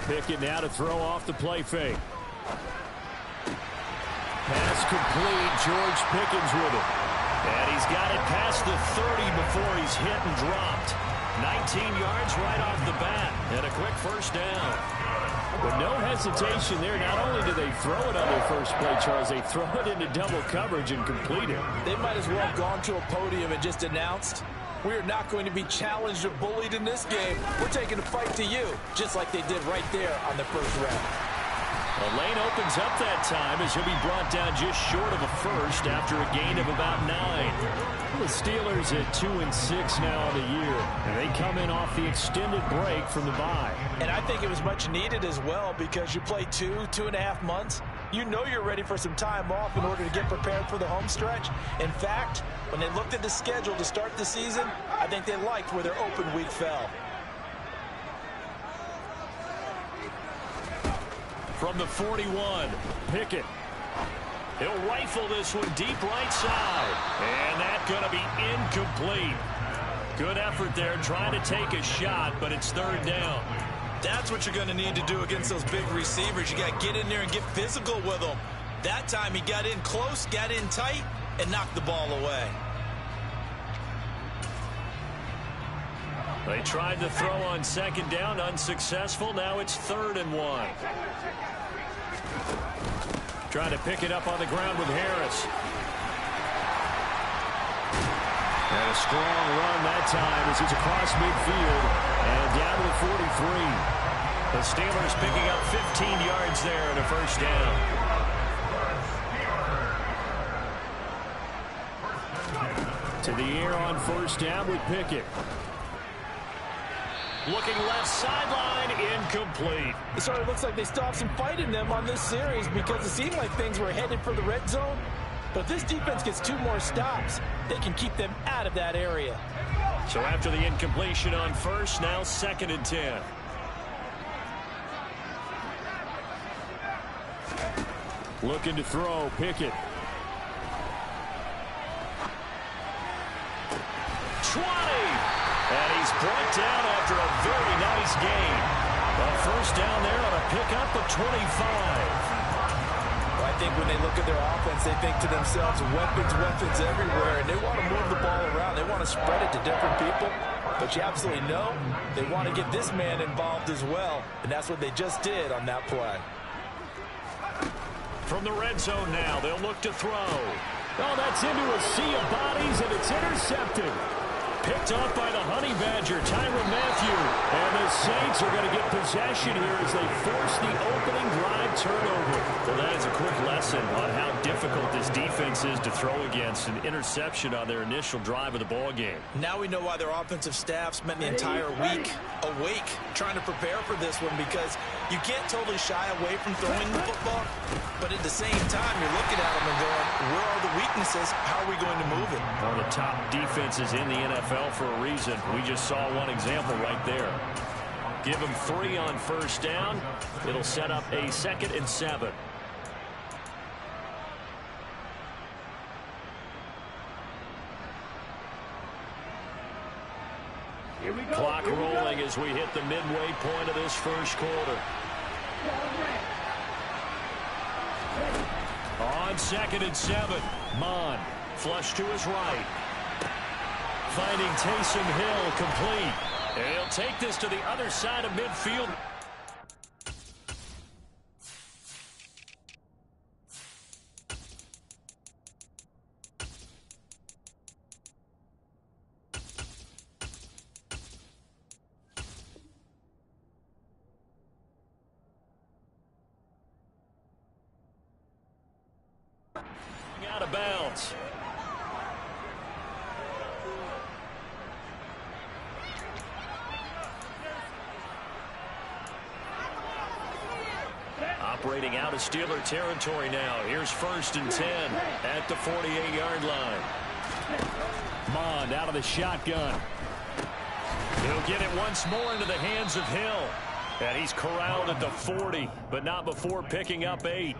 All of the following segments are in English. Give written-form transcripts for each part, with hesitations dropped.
Pickett now to throw off the play fake. Pass complete. George Pickens with it. And he's got it past the 30 before he's hit and dropped. 19 yards right off the bat. And a quick first down. With no hesitation there, not only do they throw it on their first play, Charles, they throw it into double coverage and complete it. They might as well have gone to a podium and just announced, we are not going to be challenged or bullied in this game. We're taking the fight to you, just like they did right there on the first round. The lane opens up that time as he'll be brought down just short of a first after a gain of about 9. The Steelers at 2-6 now on the year, and they come in off the extended break from the bye. And I think it was much needed as well because you play 2.5 months. You know you're ready for some time off in order to get prepared for the home stretch. In fact, when they looked at the schedule to start the season, I think they liked where their open week fell. From the 41, Pickett. He'll rifle this one deep right side. And that's going to be incomplete. Good effort there trying to take a shot, but it's third down. That's what you're going to need to do against those big receivers. You got to get in there and get physical with them. That time he got in close, got in tight, and knocked the ball away. They tried to throw on second down, unsuccessful. Now it's 3rd and 1. Trying to pick it up on the ground with Harris. And a strong run that time as he's across midfield and down to the 43. The Steelers picking up 15 yards there and a first down. To the air on first down with Pickett. Looking left sideline, incomplete. It sort of looks like they still have some fight in them on this series because it seemed like things were headed for the red zone. But if this defense gets 2 more stops, they can keep them out of that area. So after the incompletion on first, now 2nd and 10. Looking to throw, Pickett. 20! And he's brought down after a very nice gain. A first down there on a pickup of 25. Well, I think when they look at their offense, they think to themselves, weapons, weapons everywhere, and they want to move the ball around. They want to spread it to different people. But you absolutely know they want to get this man involved as well, and that's what they just did on that play. From the red zone now, they'll look to throw. Oh, that's into a sea of bodies, and it's intercepted. Picked up by the Honey Badger, Tyrann Mathieu. And the Saints are going to get possession here as they force the opening drive turnover. Well, that is a quick lesson on how difficult this defense is to throw against. An interception on their initial drive of the ball game. Now we know why their offensive staff spent the entire week awake trying to prepare for this one, because you can't totally shy away from throwing the football. But at the same time, you're looking at them and going, where are the weaknesses? How are we going to move it? One of the top defenses in the NFL for a reason. We just saw one example right there. Give them 3 on first down. It'll set up a 2nd and 7. Here we go. Clock rolling as we hit the midway point of this first quarter. On 2nd and 7, Mon flush to his right. Finding Taysom Hill complete. And he'll take this to the other side of midfield. Out of bounds. Operating out of Steeler territory now. Here's 1st and 10 at the 48-yard line. Mond out of the shotgun. He'll get it once more into the hands of Hill. And he's corralled at the 40, but not before picking up 8.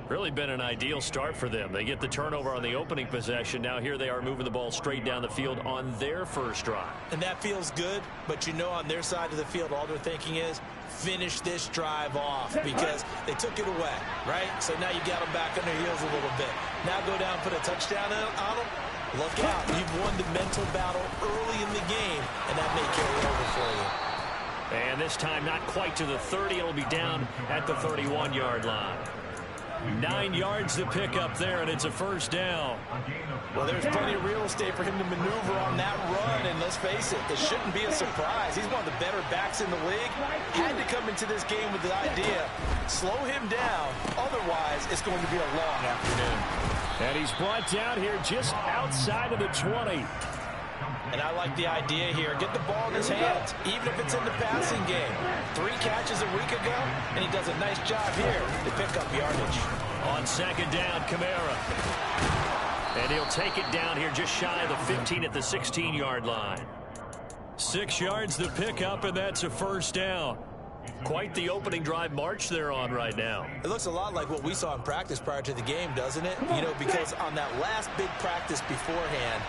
Really been an ideal start for them. They get the turnover on the opening possession. Now here they are moving the ball straight down the field on their first drive. And that feels good, but you know on their side of the field, all they're thinking is finish this drive off because they took it away, right? So now you got them back on their heels a little bit. Now go down, put a touchdown on them. Look out. You've won the mental battle early in the game, and that may carry over for you. And this time not quite to the 30. It'll be down at the 31-yard line. 9 yards to pick up there, and it's a first down. Well, there's plenty of real estate for him to maneuver on that run, and let's face it, it shouldn't be a surprise. He's one of the better backs in the league. Had to come into this game with the idea, slow him down, otherwise it's going to be a long afternoon. And he's brought down here just outside of the 20. And I like the idea here. Get the ball in his hands, even if it's in the passing game. 3 catches a week ago, and he does a nice job here to pick up yardage. On second down, Kamara. And he'll take it down here just shy of the 15 at the 16-yard line. 6 yards to pick up, and that's a first down. Quite the opening drive march they're on right now. It looks a lot like what we saw in practice prior to the game, doesn't it? You know, because on that last big practice beforehand,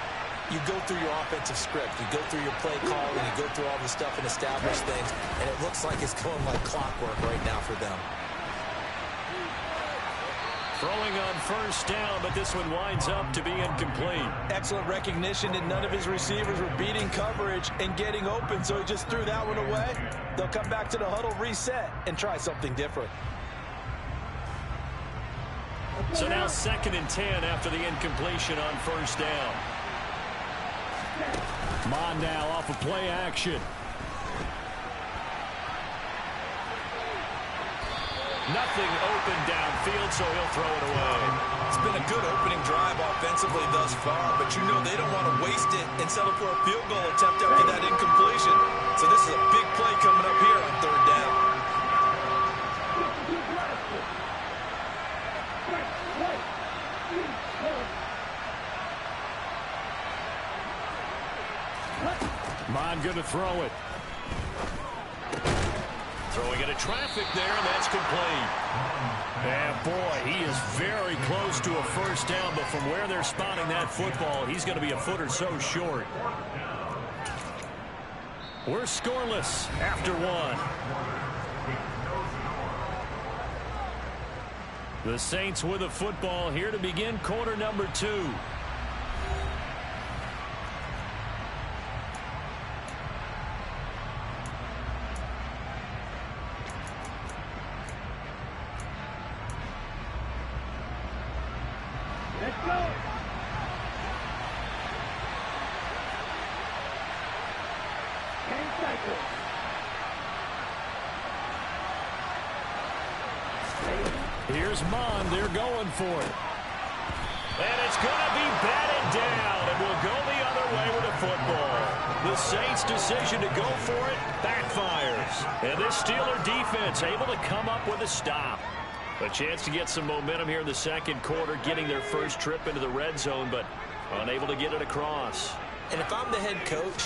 you go through your offensive script, you go through your play calling, you go through all the stuff and establish things, and it looks like it's going like clockwork right now for them. Throwing on first down, but this one winds up to be incomplete. Excellent recognition that none of his receivers were beating coverage and getting open, so he just threw that one away. They'll come back to the huddle, reset, and try something different. So now 2nd and 10 after the incompletion on first down. Mondale off of play action. Nothing open downfield, so he'll throw it away. It's been a good opening drive offensively thus far, but you know they don't want to waste it and settle for a field goal attempt after that incompletion. So this is a big play coming up here on 3rd down. Mon going to throw it. Throwing into traffic there, and that's complete. And boy, he is very close to a first down, but from where they're spotting that football, he's going to be a foot or so short. We're scoreless after 1. The Saints with a football here to begin quarter number 2. Here's Mon. They're going for it. And it's going to be batted down, and we'll go the other way with the football. The Saints' decision to go for it backfires. And this Steeler defense able to come up with a stop. A chance to get some momentum here in the second quarter, getting their first trip into the red zone, but unable to get it across. And if I'm the head coach,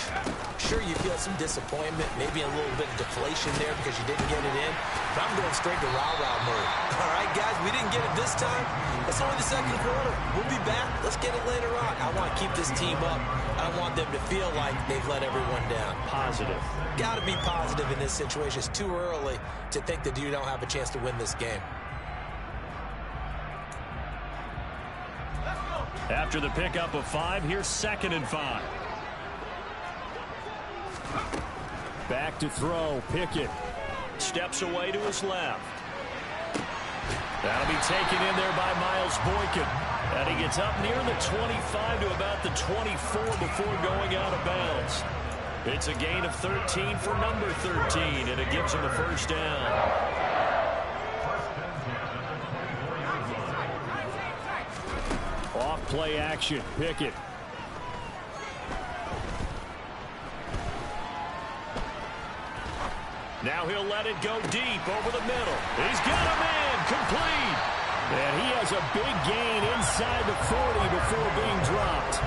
sure you feel some disappointment, maybe a little bit of deflation there because you didn't get it in. But I'm going straight to rah-rah mode. All right, guys, we didn't get it this time. It's only the second quarter. We'll be back. Let's get it later on. I want to keep this team up. I want them to feel like they've let everyone down. Positive. Got to be positive in this situation. It's too early to think that you don't have a chance to win this game. After the pickup of 5, here's 2nd and 5. Back to throw. Pickett steps away to his left. That'll be taken in there by Miles Boykin. And he gets up near the 25 to about the 24 before going out of bounds. It's a gain of 13 for number 13, and it gives him a first down. Off play action. Pickett. Now he'll let it go deep over the middle. He's got a man complete. And he has a big gain inside the 40 before being dropped.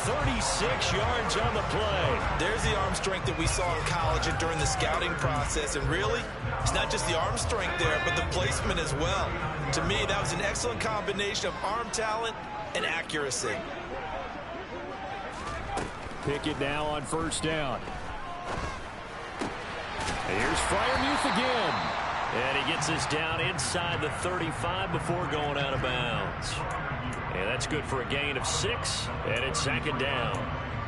36 yards on the play. There's the arm strength that we saw in college and during the scouting process. And really, it's not just the arm strength there, but the placement as well. To me, that was an excellent combination of arm talent and accuracy. Pickett now on first down. And here's Freiermuth again. And he gets us down inside the 35 before going out of bounds. And that's good for a gain of 6, and it's second down.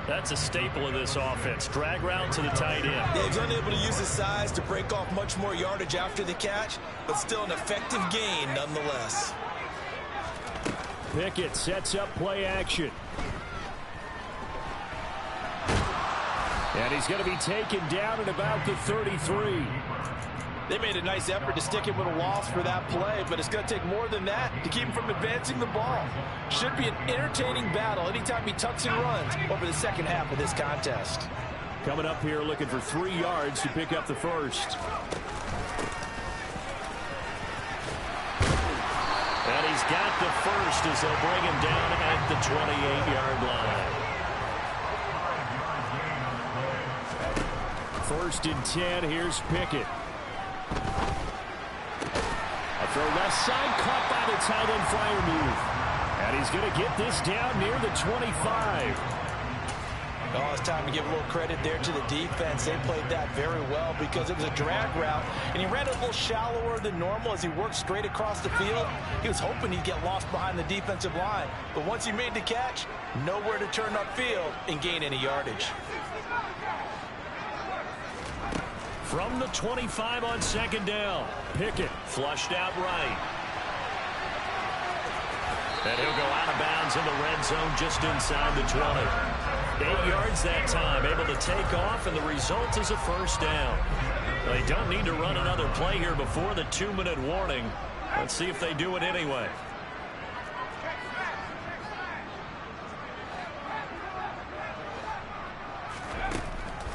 That's a staple of this offense. Drag route to the tight end. Yeah, he's unable to use his size to break off much more yardage after the catch, but still an effective gain nonetheless. Pickett sets up play action. And he's going to be taken down at about the 33. They made a nice effort to stick him with a loss for that play, but it's going to take more than that to keep him from advancing the ball. Should be an entertaining battle anytime he tucks and runs over the second half of this contest. Coming up here looking for 3 yards to pick up the first. And he's got the first as they'll bring him down at the 28-yard line. First and 10, here's Pickett. A throw left side, caught by the tight end Freiermuth. And he's going to get this down near the 25. Oh, it's time to give a little credit there to the defense. They played that very well because it was a drag route, and he ran a little shallower than normal as he worked straight across the field. He was hoping he'd get lost behind the defensive line, but once he made the catch, nowhere to turn upfield and gain any yardage. From the 25 on second down, Pickett flushed out right. And he'll go out of bounds in the red zone just inside the 20. 8 yards that time, able to take off, and the result is a first down. They don't need to run another play here before the 2-minute warning. Let's see if they do it anyway.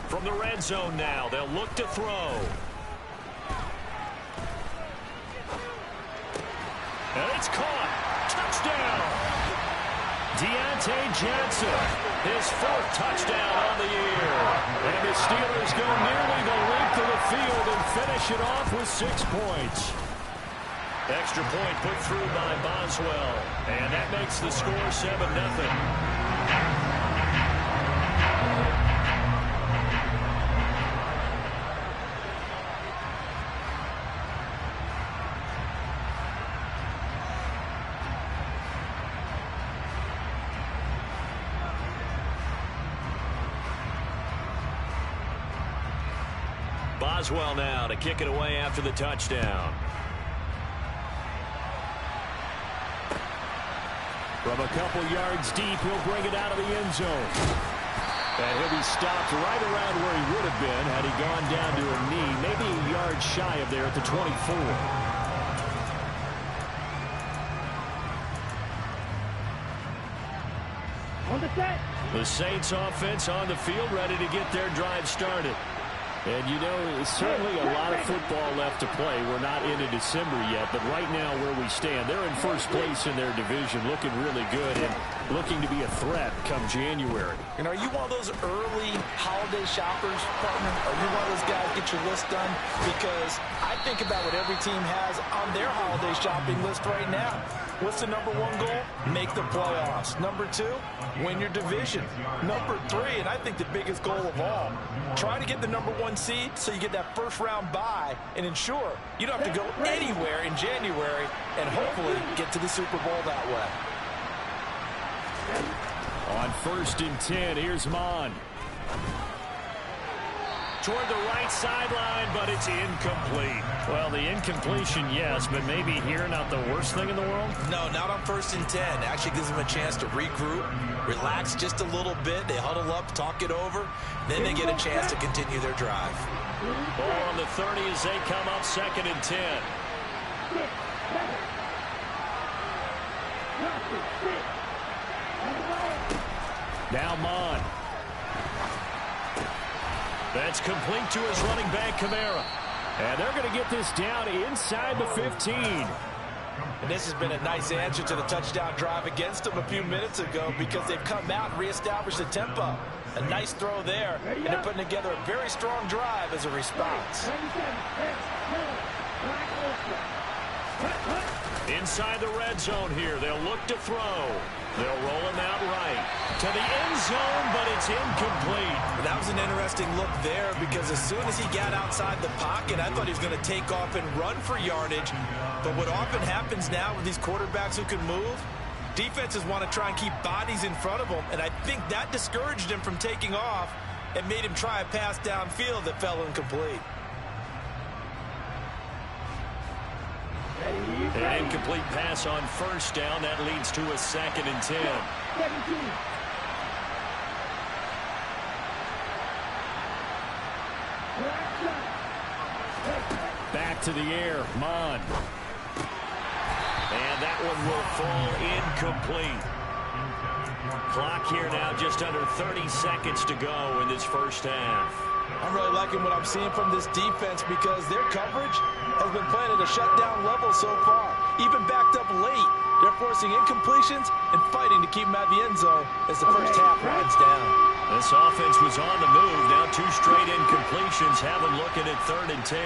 From the red zone now, they'll look to throw. And it's caught. Touchdown. Deontay Johnson, his 4th touchdown on the year. And the Steelers go nearly the length of the field and finish it off with 6 points. Extra point put through by Boswell. And that makes the score 7-0. Boswell now to kick it away after the touchdown. From a couple yards deep, he'll bring it out of the end zone. And he'll be stopped right around where he would have been had he gone down to a knee, maybe a yard shy of there at the 24. On the set. The Saints offense on the field, ready to get their drive started. And, you know, certainly a lot of football left to play. We're not into December yet, but right now where we stand, they're in first place in their division, looking really good and looking to be a threat come January. And are you one of those early holiday shoppers, partner? Are you one of those guys get your list done? Because I think about what every team has on their holiday shopping list right now. What's the number 1 goal? Make the playoffs. Number 2, win your division. Number 3, and I think the biggest goal of all, try to get the number 1 seed so you get that first-round bye and ensure you don't have to go anywhere in January and hopefully get to the Super Bowl that way. On first and 10, here's Mon. Toward the right sideline, but it's incomplete. Well, the incompletion, yes, but maybe here not the worst thing in the world? No, not on first and 10. Actually gives them a chance to regroup, relax just a little bit. They huddle up, talk it over. Then they get a chance to continue their drive. Ball on the 30 as they come up second and 10. Now Mon. That's complete to his running back, Kamara. And they're going to get this down inside the 15. And this has been a nice answer to the touchdown drive against them a few minutes ago because they've come out and reestablished the tempo. A nice throw there, and they're putting together a very strong drive as a response. Inside the red zone here, they'll look to throw. They'll roll him out right to the end zone, but it's incomplete. That was an interesting look there because as soon as he got outside the pocket, I thought he was going to take off and run for yardage. But what often happens now with these quarterbacks who can move, defenses want to try and keep bodies in front of them, and I think that discouraged him from taking off and made him try a pass downfield that fell incomplete. An incomplete pass on first down. That leads to a 2nd and 10. Back to the air, Mon. And that one will fall incomplete. Clock here now just under 30 seconds to go in this first half. I'm really liking what I'm seeing from this defense because their coverage has been playing at a shutdown level so far. Even backed up late, they're forcing incompletions and fighting to keep them at the end zone as the first half winds down. This offense was on the move. Now 2 straight incompletions have them looking at 3rd and 10.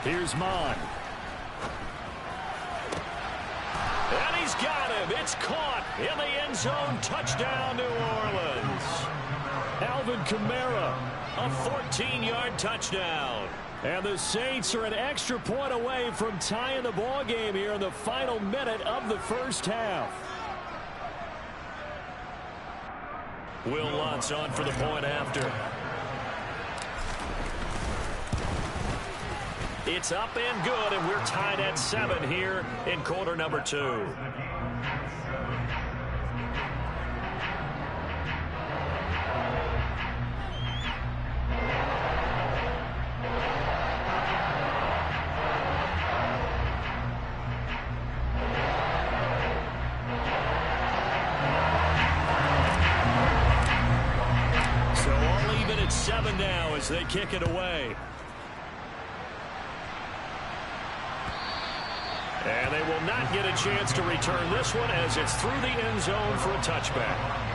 Here's Mon. And he's got him. It's caught in the end zone. Touchdown, New Orleans. Alvin Kamara, a 14-yard touchdown. And the Saints are an extra point away from tying the ball game here in the final minute of the first half. Will Lutz on for the point after. It's up and good, and we're tied at 7 here in quarter number 2. So all even at 7 now as they kick it away. And they will not get a chance to return this one as it's through the end zone for a touchback.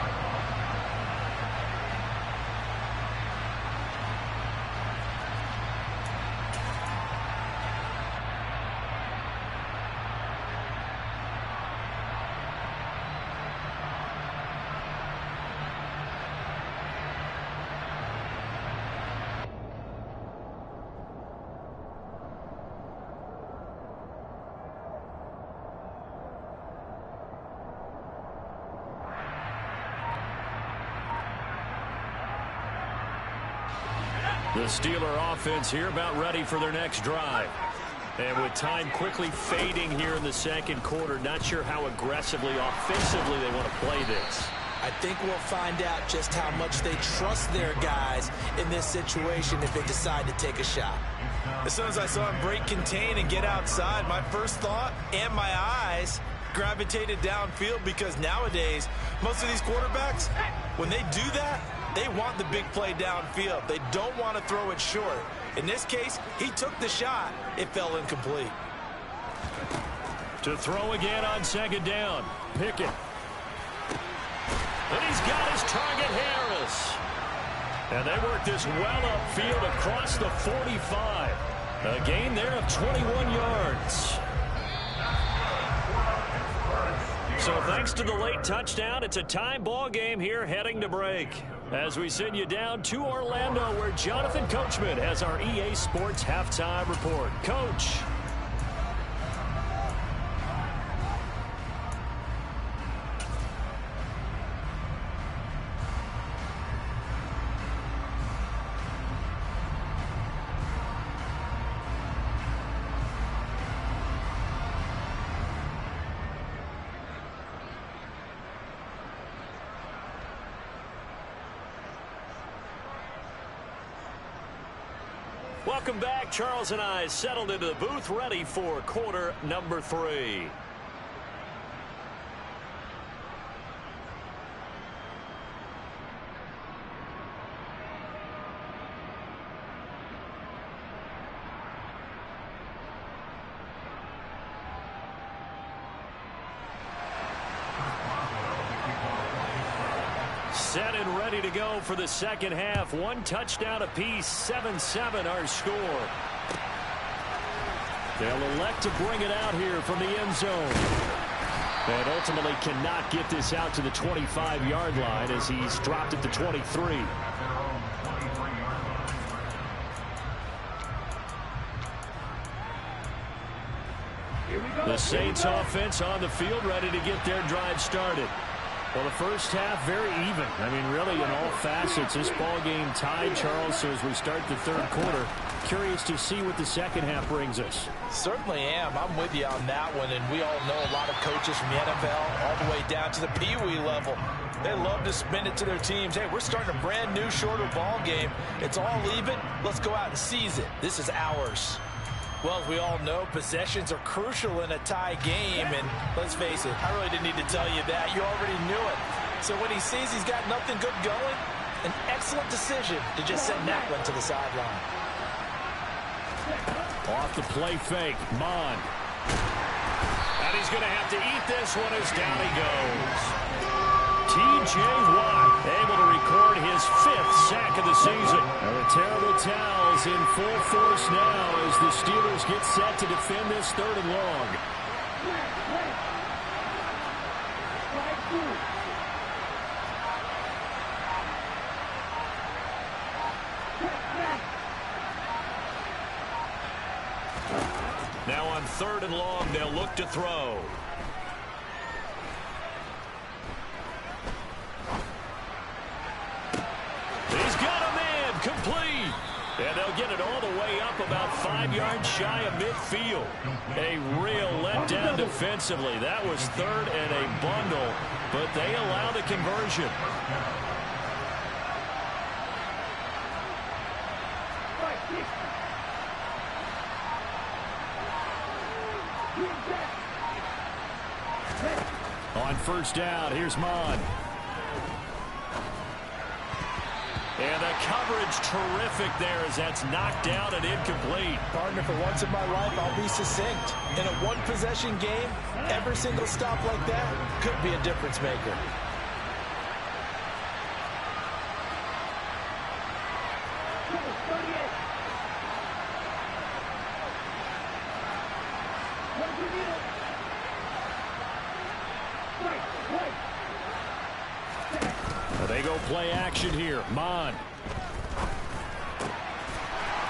The Steeler offense here about ready for their next drive. And with time quickly fading here in the second quarter, not sure how aggressively, offensively they want to play this. I think we'll find out just how much they trust their guys in this situation if they decide to take a shot. As soon as I saw him break contain and get outside, my first thought and my eyes gravitated downfield because nowadays, most of these quarterbacks, when they do that, they want the big play downfield. They don't want to throw it short. In this case, he took the shot. It fell incomplete. To throw again on second down. Pickett. And he's got his target, Harris. And they work this well upfield across the 45. A gain there of 21 yards. So thanks to the late touchdown, it's a time ball game here heading to break. As we send you down to Orlando, where Jonathan Coachman has our EA Sports halftime report. Coach. Welcome back. Charles and I settled into the booth, ready for quarter number 3. Set and ready to go for the second half. One touchdown apiece, 7-7 our score. They'll elect to bring it out here from the end zone. And ultimately cannot get this out to the 25-yard line as he's dropped at the 23. The Saints offense on the field ready to get their drive started. Well, the first half very even. I mean, really in all facets, this ball game tied, Charles. So as we start the third quarter, curious to see what the second half brings us. Certainly am. I'm with you on that one. And we all know a lot of coaches from the NFL all the way down to the Pee-wee level. They love to spin it to their teams. Hey, we're starting a brand new, shorter ball game. It's all even. Let's go out and seize it. This is ours. Well, as we all know, possessions are crucial in a tie game, and let's face it, I really didn't need to tell you that. You already knew it. So when he sees he's got nothing good going, an excellent decision to just send that one to the sideline. Off the play fake, Mond. And he's going to have to eat this one as down he goes. T.J. Watt able to record his 5th sack of the season. And the terrible towels in full force now as the Steelers get set to defend this 3rd and long. Now on 3rd and long, they'll look to throw. Complete. And they'll get it all the way up about 5 yards shy of midfield. A real letdown defensively. That was 3rd and a bundle, but they allow the conversion. On 1st down, here's Mond. And the coverage terrific there as that's knocked down and incomplete. Partner, for once in my life, I'll be succinct. In a one-possession game, every single stop like that could be a difference maker. They go play action here. Mond.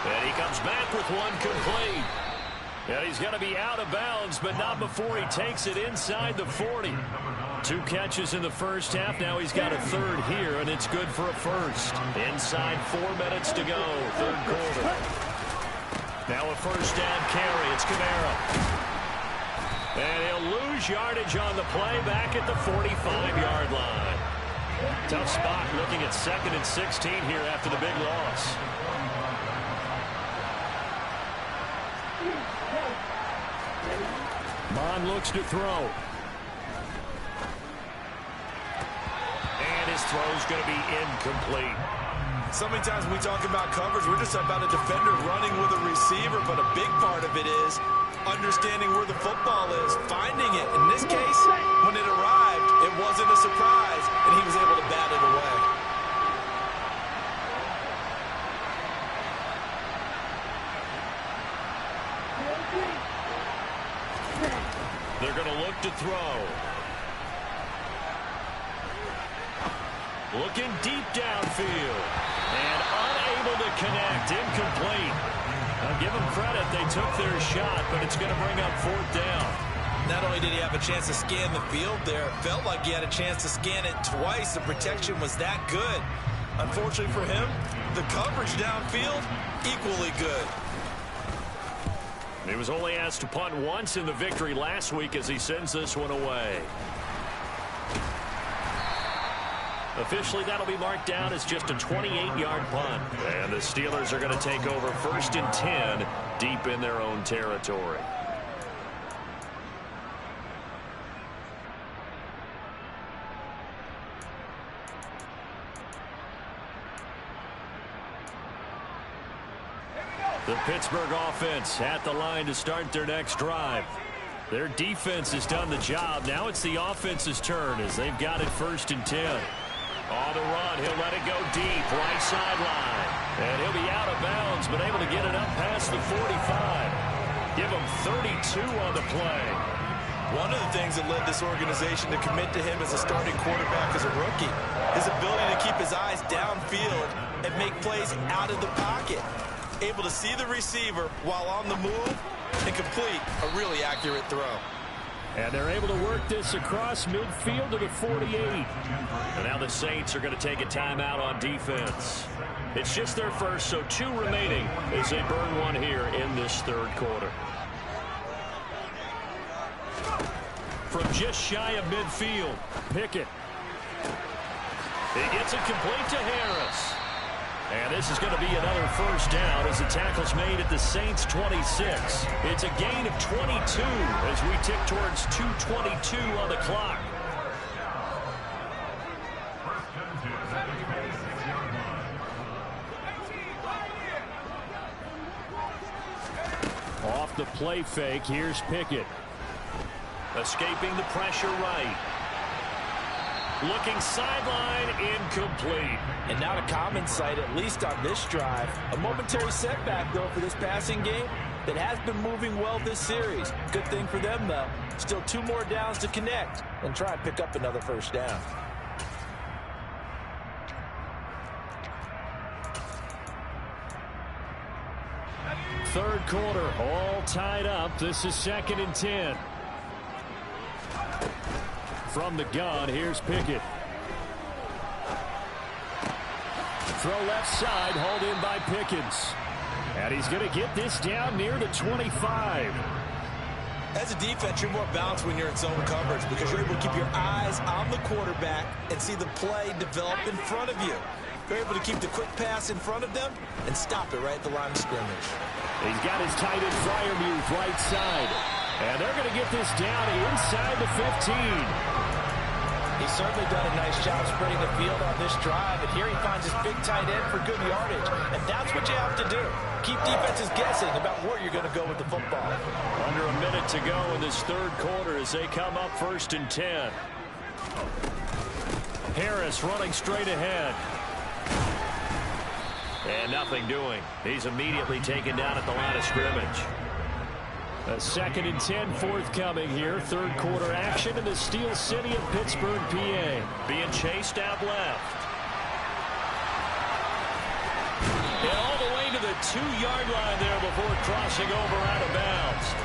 And he comes back with one complete. And he's going to be out of bounds, but not before he takes it inside the 40. 2 catches in the first half. Now he's got a 3rd here, and it's good for a 1st. Inside 4 minutes to go, 3rd quarter. Now a 1st down carry. It's Kamara. And he'll lose yardage on the play back at the 45-yard line. Tough spot looking at 2nd and 16 here after the big loss. Mond looks to throw. And his throw's going to be incomplete. So many times when we talk about coverage, we're just about a defender running with a receiver, but a big part of it is understanding where the football is, finding it. In this case, when it arrived, it wasn't a surprise, and he was able to bat it away. They're going to look to throw. Looking deep downfield. And unable to connect. Incomplete. I'll give them credit. They took their shot, but it's going to bring up 4th down. Not only did he have a chance to scan the field there, it felt like he had a chance to scan it twice. The protection was that good. Unfortunately for him, the coverage downfield, equally good. He was only asked to punt once in the victory last week as he sends this one away. Officially, that'll be marked down as just a 28-yard punt. And the Steelers are going to take over 1st and 10 deep in their own territory. The Pittsburgh offense at the line to start their next drive. Their defense has done the job. Now it's the offense's turn as they've got it 1st and 10. On the run, he'll let it go deep, right sideline. And he'll be out of bounds, but able to get it up past the 45. Give him 32 on the play. One of the things that led this organization to commit to him as a starting quarterback as a rookie, his ability to keep his eyes downfield and make plays out of the pocket. Able to see the receiver while on the move and complete a really accurate throw. And they're able to work this across midfield to the 48. And now the Saints are going to take a timeout on defense. It's just their first, so 2 remaining as they burn one here in this third quarter. From just shy of midfield, Pickett. He gets it complete to Harris. And this is going to be another first down as the tackle's made at the Saints' 26. It's a gain of 22 as we tick towards 2:22 on the clock. Off the play fake, here's Pickett. Escaping the pressure right. Looking sideline, incomplete. And not a common sight, at least on this drive. A momentary setback, though, for this passing game that has been moving well this series. Good thing for them, though. Still 2 more downs to connect and try and pick up another first down. Third quarter, all tied up. This is 2nd and 10. From the gun, here's Pickett. Throw left side, hauled in by Pickens. And he's going to get this down near the 25. As a defense, you're more balanced when you're in zone coverage because you're able to keep your eyes on the quarterback and see the play develop in front of you. You're able to keep the quick pass in front of them and stop it right at the line of scrimmage. He's got his tight end Freiermuth right side. And they're going to get this down inside the 15. He's certainly done a nice job spreading the field on this drive, and here he finds his big tight end for good yardage. And that's what you have to do. Keep defenses guessing about where you're going to go with the football. Under a minute to go in this third quarter as they come up 1st and 10. Harris running straight ahead. And nothing doing. He's immediately taken down at the line of scrimmage. A 2nd and 10 forthcoming here. Third quarter action in the Steel City of Pittsburgh, PA. Being chased out left. And all the way to the 2-yard line there before crossing over out of bounds.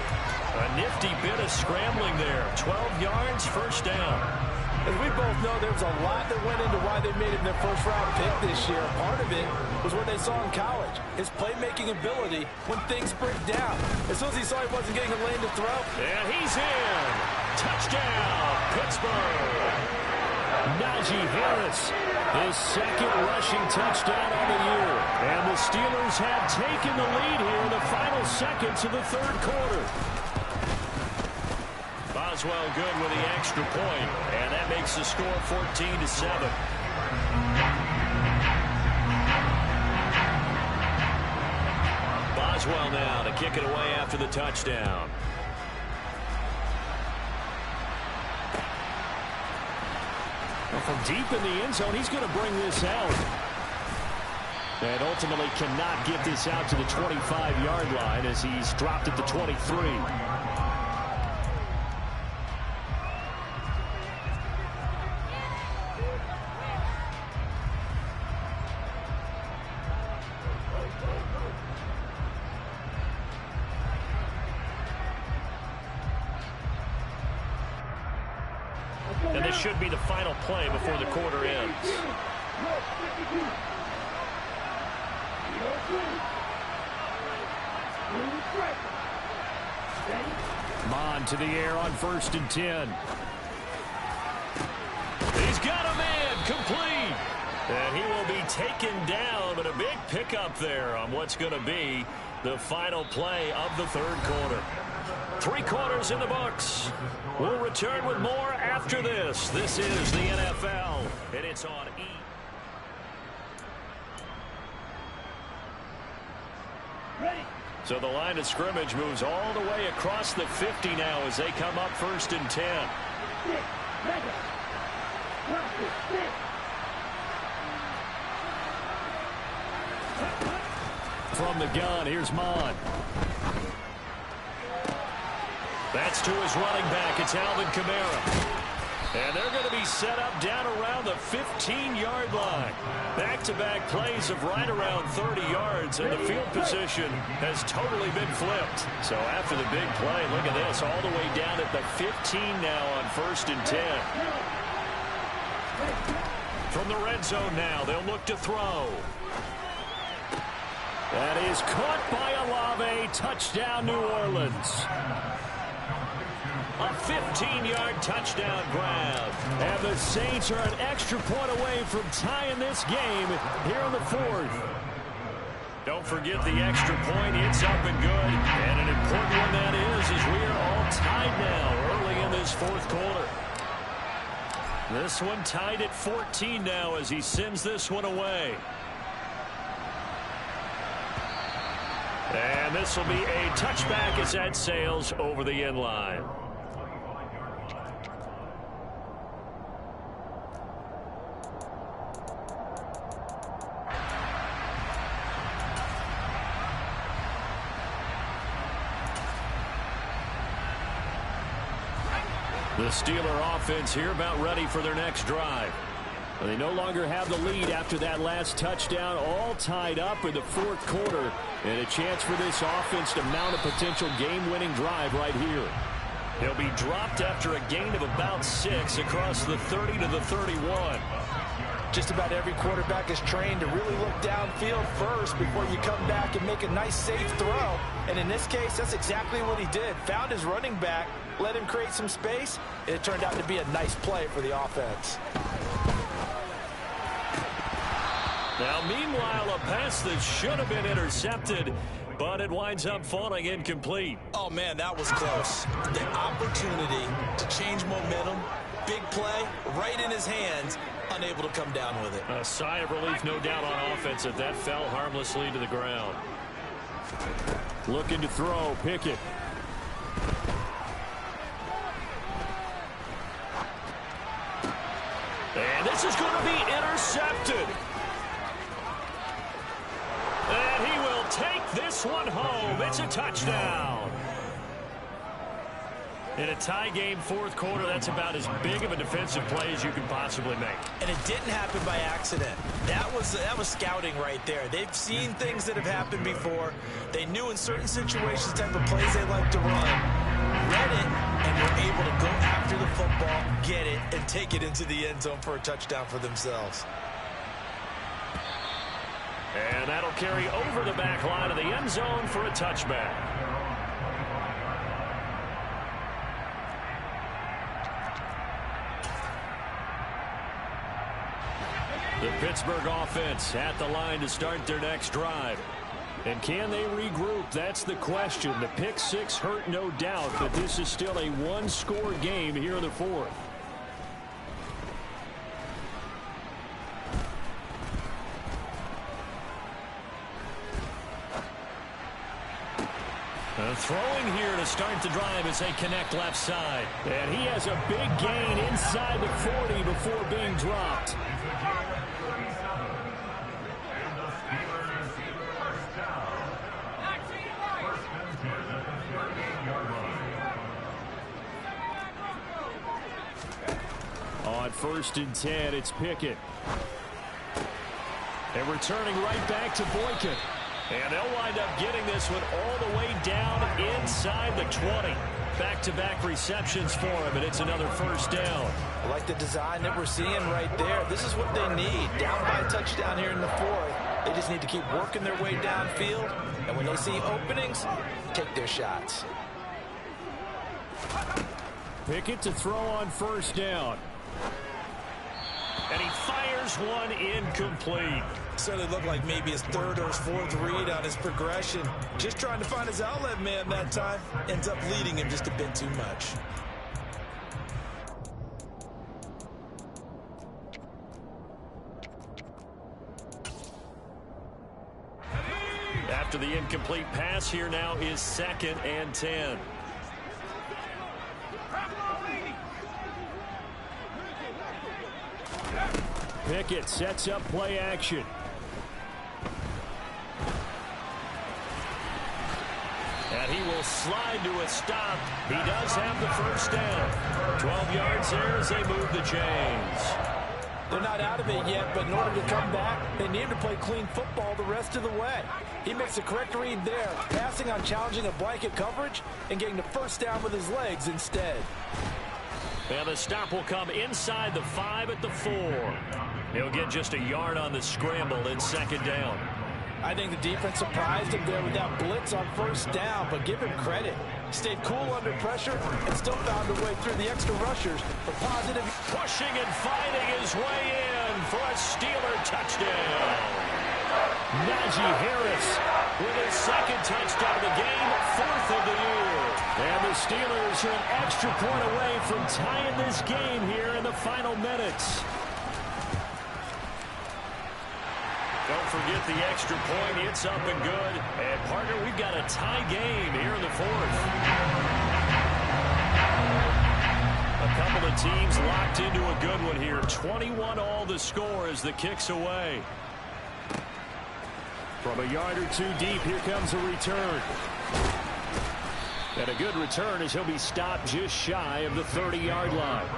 A nifty bit of scrambling there. 12 yards, first down. As we both know, there was a lot that went into why they made him their first-round pick this year. Part of it was what they saw in college, his playmaking ability when things break down. As soon as he saw he wasn't getting a lane to throw. And he's in. Touchdown, Pittsburgh. Najee Harris, his 2nd rushing touchdown of the year. And the Steelers have taken the lead here in the final seconds of the third quarter. Boswell good with the extra point, and that makes the score 14-7. Boswell now to kick it away after the touchdown. Well, from deep in the end zone, he's going to bring this out. And ultimately cannot get this out to the 25-yard line as he's dropped at the 23. And this should be the final play before the quarter ends. Mon to the air on 1st and 10. He's got a man complete. And he will be taken down, but a big pickup there on what's going to be the final play of the third quarter. 3 quarters in the books. We'll return with more after this. This is the NFL, and it's on E! So the line of scrimmage moves all the way across the 50 now as they come up 1st and 10. From the gun, here's Mon. That's to his running back. It's Alvin Kamara. And they're going to be set up down around the 15-yard line. Back-to-back plays of right around 30 yards, and the field position has totally been flipped. So after the big play, look at this, all the way down at the 15 now on 1st and 10. From the red zone now, they'll look to throw. That is caught by Olave. Touchdown, New Orleans. A 15-yard touchdown grab. And the Saints are an extra point away from tying this game here in the 4th. Don't forget the extra point. It's up and good. And an important one that is as we are all tied now early in this 4th quarter. This one tied at 14 now as he sends this one away. And this will be a touchback as that sails over the end line. The Steeler offense here about ready for their next drive. They no longer have the lead after that last touchdown, all tied up in the 4th quarter, and a chance for this offense to mount a potential game-winning drive right here. They'll be dropped after a gain of about 6 across the 30 to the 31. Just about every quarterback is trained to really look downfield first before you come back and make a nice, safe throw. And in this case, that's exactly what he did. Found his running back, let him create some space, and it turned out to be a nice play for the offense. Now, meanwhile, a pass that should have been intercepted, but it winds up falling incomplete. Oh, man, that was close. The opportunity to change momentum, big play, right in his hands, unable to come down with it. A sigh of relief, no doubt, on offense that that fell harmlessly to the ground. Looking to throw, Pickett. And this is going to be intercepted. And he will take this one home. It's a touchdown. In a tie game, 4th quarter, that's about as big of a defensive play as you can possibly make. And it didn't happen by accident. That was scouting right there. They've seen things that have happened before. They knew in certain situations the type of plays they like to run. Read it, and were able to go after the football, get it, and take it into the end zone for a touchdown for themselves. And that'll carry over the back line of the end zone for a touchback. The Pittsburgh offense at the line to start their next drive. And can they regroup? That's the question. The pick 6 hurt, no doubt, but this is still a one-score game here in the 4th. Throwing here to start the drive as they connect left side. And he has a big gain inside the 40 before being dropped. On 1st and 10, it's Pickett. And returning right back to Boykin. And they'll wind up getting this one all the way down inside the 20. Back-to-back receptions for him, and it's another 1st down. I like the design that we're seeing right there. This is what they need. Down by a touchdown here in the 4th. They just need to keep working their way downfield. And when they see openings, take their shots. Pickett to throw on 1st down. And he fires one incomplete. So it looked like maybe his 3rd or his 4th read on his progression. Just trying to find his outlet man that time. Ends up leading him just a bit too much. After the incomplete pass, here now is 2nd and 10. Pickett sets up play action. he will slide to a stop. He does have the first down. 12 yards there as they move the chains. They're not out of it yet, but in order to come back, they need to play clean football the rest of the way. He makes the correct read there, passing on challenging a blanket coverage and getting the first down with his legs instead. And the stop will come inside the 5 at the 4. He'll get just a yard on the scramble in second down. I think the defense surprised him there with that blitz on first down, but give him credit. Stayed cool under pressure and still found a way through the extra rushers for positive. Pushing and fighting his way in for a Steeler touchdown. Najee Harris with his second touchdown of the game, 4th of the year. And the Steelers are an extra point away from tying this game here in the final minutes. Don't forget the extra point. It's up and good. And, partner, we've got a tie game here in the 4th. A couple of teams locked into a good one here. 21-all the score as the kick's away. From a yard or two deep, here comes a return. And a good return as he'll be stopped just shy of the 30-yard line.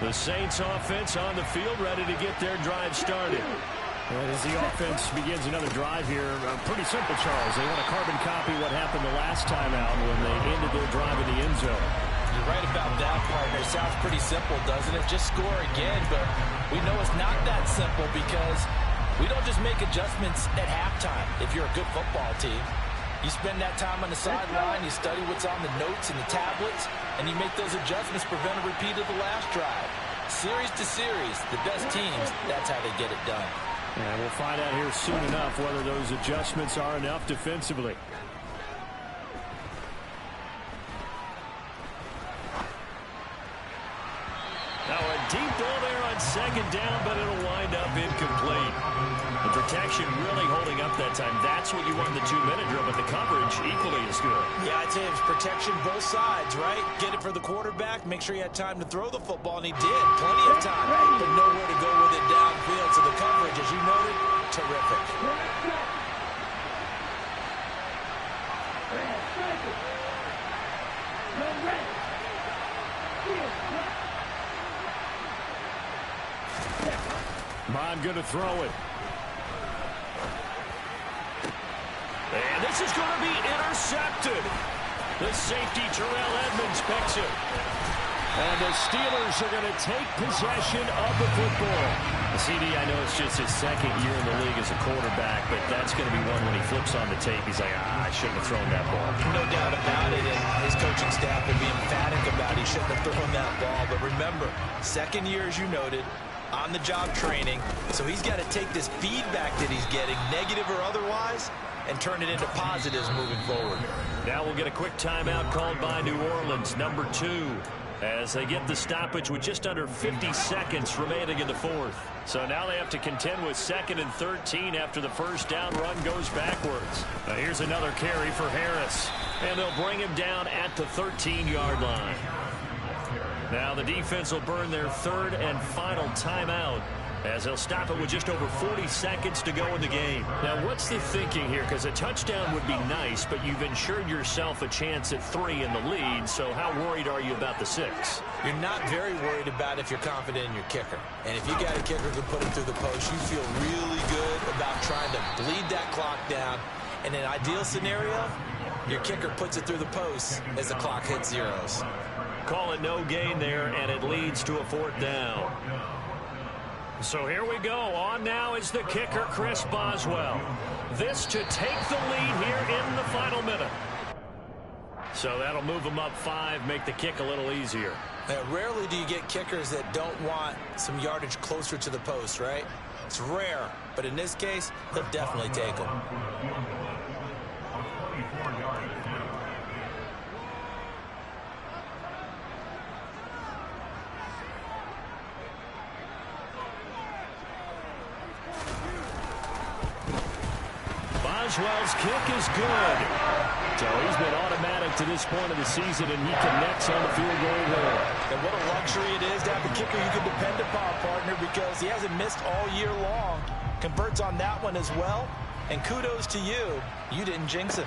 The Saints offense on the field, ready to get their drive started. And as the offense begins another drive here, pretty simple, Charles. They want to carbon copy what happened the last time out when they ended their drive in the end zone. You're right about that, partner. It sounds pretty simple, doesn't it? Just score again, but we know it's not that simple because we don't just make adjustments at halftime if you're a good football team. You spend that time on the sideline, you study what's on the notes and the tablets, and you make those adjustments to prevent a repeat of the last drive. Series to series, the best teams, that's how they get it done. And we'll find out here soon enough whether those adjustments are enough defensively. Now a deep ball there on second down, but it'll wind up incomplete. The protection really holding up that time. That's what you want in the 2-minute drill, but the coverage equally as good. Yeah, I'd say it was protection both sides, right? Get it for the quarterback, make sure he had time to throw the football, and he did. Plenty of time, but nowhere to go with it downfield. So the coverage, as you noted, terrific. Bond going to throw it. And this is going to be intercepted. The safety, Terrell Edmonds, picks it. And the Steelers are going to take possession of the football. CD, I know it's just his second year in the league as a quarterback, but that's going to be one when he flips on the tape. He's like, I shouldn't have thrown that ball. No doubt about it, and his coaching staff will be emphatic about he shouldn't have thrown that ball. But remember, second year, as you noted, on-the-job training, so he's got to take this feedback that he's getting, negative or otherwise, and turn it into positives moving forward. Now we'll get a quick timeout called by New Orleans, number 2, as they get the stoppage with just under 50 seconds remaining in the 4th. So now they have to contend with 2nd and 13 after the first down run goes backwards. Now here's another carry for Harris, and they'll bring him down at the 13-yard line. Now the defense will burn their 3rd and final timeout as they'll stop it with just over 40 seconds to go in the game. Now what's the thinking here? Because a touchdown would be nice, but you've ensured yourself a chance at 3 in the lead, so how worried are you about the 6? You're not very worried about if you're confident in your kicker. And if you got a kicker who can put it through the post, you feel really good about trying to bleed that clock down. In an ideal scenario, your kicker puts it through the post as the clock hits zeros. Call it no gain there, and it leads to a 4th down. So here we go. On now is the kicker, Chris Boswell. This to take the lead here in the final minute. So that'll move them up 5, make the kick a little easier. Now, rarely do you get kickers that don't want some yardage closer to the post, right? It's rare, but in this case, they'll definitely take them. Boswell's kick is good. So he's been automatic to this point of the season, and he connects on the field goal there. And what a luxury it is to have a kicker you can depend upon, partner, because he hasn't missed all year long. Converts on that one as well. And kudos to you. You didn't jinx him.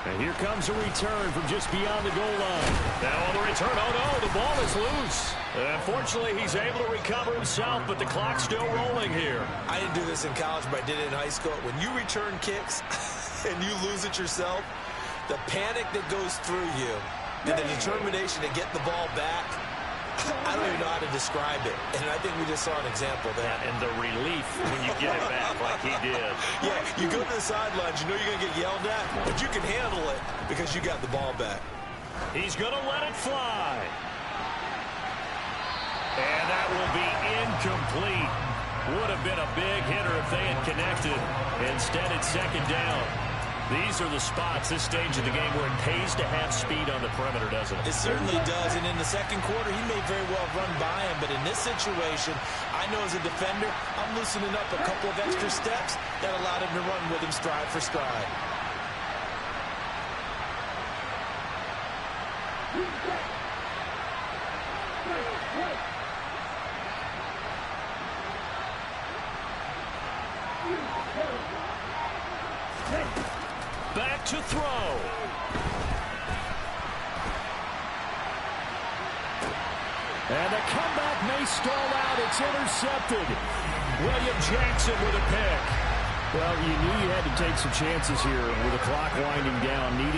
And here comes a return from just beyond the goal line. Now on the return, oh no, the ball is loose. Unfortunately, he's able to recover himself, but the clock's still rolling here. I didn't do this in college, but I did it in high school. When you return kicks and you lose it yourself, the panic that goes through you and the determination to get the ball back, I don't even know how to describe it. And I think we just saw an example there. Yeah, and the relief when you get it back like he did. Yeah, you go to the sidelines, you know you're going to get yelled at, but you can handle it because you got the ball back. He's going to let it fly. And that will be incomplete. Would have been a big hitter if they had connected. Instead, it's second down. These are the spots, this stage of the game, where it pays to have speed on the perimeter, doesn't it? It certainly does, and in the second quarter, he may very well run by him, but in this situation, I know as a defender, I'm loosening up a couple of extra steps that allowed him to run with him stride for stride. Back to throw. And the comeback may stall out. It's intercepted. William Jackson with a pick. Well, you knew you had to take some chances here with the clock winding down. Needed